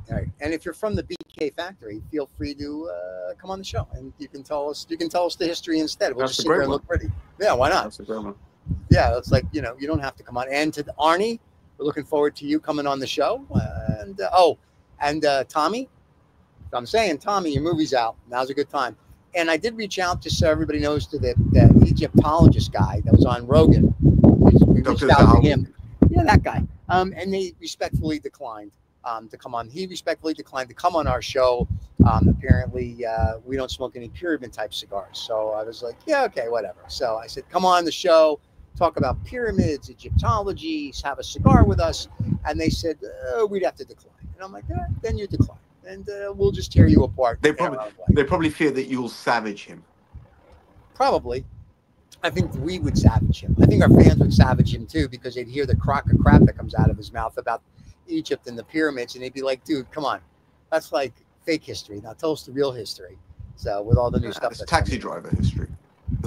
All right. And if you're from the BK factory, feel free to come on the show and you can tell us the history instead. We'll just sit here and look pretty. Yeah, why not? That's a great one. Yeah, it's like, you don't have to come on. And to Arnie, we're looking forward to you coming on the show. And Tommy, I'm saying, Tommy, your movie's out. Now's a good time. And I did reach out, just so everybody knows, to that Egyptologist guy that was on Rogan. We reached out to him. Yeah, that guy. And they respectfully declined to come on. He respectfully declined to come on our show. Apparently, we don't smoke any pyramid type cigars. So I was like, yeah, okay, whatever. So I said, come on the show, talk about pyramids, Egyptology, have a cigar with us. And they said, we'd have to decline. And I'm like, then you decline. And we'll just tear you apart. They probably fear that you'll savage him. Probably. I think we would savage him. I think our fans would savage him too, because they'd hear the crock of crap that comes out of his mouth about Egypt and the pyramids, and they'd be like, dude, come on. That's like fake history. Now tell us the real history. So with all the new stuff. It's taxi driver history.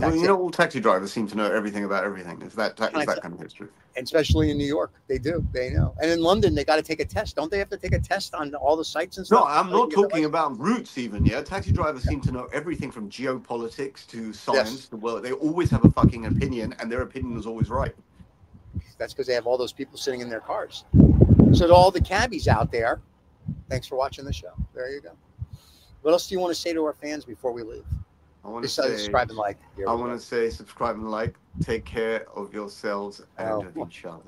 All taxi drivers seem to know everything about everything. It's that kind of history. And especially in New York, they do. They know. And in London, they got to take a test. Don't they have to take a test on all the sites and stuff? No, I'm not talking about routes even. Yeah, taxi drivers seem to know everything from geopolitics to science. The world. They always have a fucking opinion, and their opinion is always right. That's because they have all those people sitting in their cars. So to all the cabbies out there, thanks for watching the show. There you go. What else do you want to say to our fans before we leave? I want to say subscribe and like. I want to say subscribe and like. Take care of yourselves and of each other.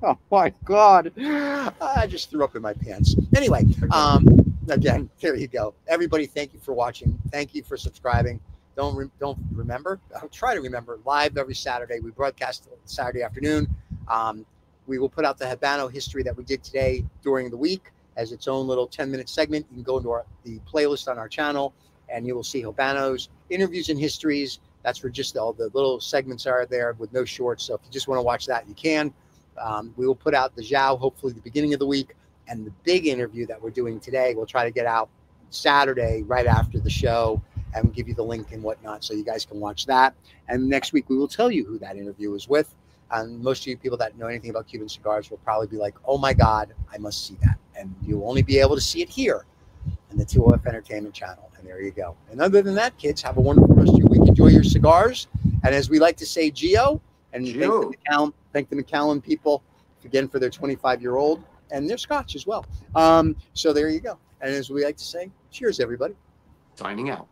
Oh my God! I just threw up in my pants. Anyway, again, there you go. Everybody, thank you for watching. Thank you for subscribing. Don't remember. I'll try to remember. Live every Saturday. We broadcast Saturday afternoon. We will put out the Habano history that we did today during the week as its own little 10-minute segment. You can go into the playlist on our channel, and you will see Habanos, interviews and histories. That's where just all the little segments are there with no shorts. So if you just want to watch that, you can. We will put out the Zhao, hopefully the beginning of the week. And the big interview that we're doing today, we'll try to get out Saturday right after the show and give you the link and whatnot so you guys can watch that. And next week, we will tell you who that interview is with. And most of you people that know anything about Cuban cigars will probably be like, oh my God, I must see that. And you'll only be able to see it here in the 2OF Entertainment channel. And there you go. And other than that, kids, have a wonderful rest of your week. Enjoy your cigars. And as we like to say, Gio, and thank the McAllen people again for their 25-year-old and their scotch as well. So there you go. And as we like to say, cheers, everybody. Signing out.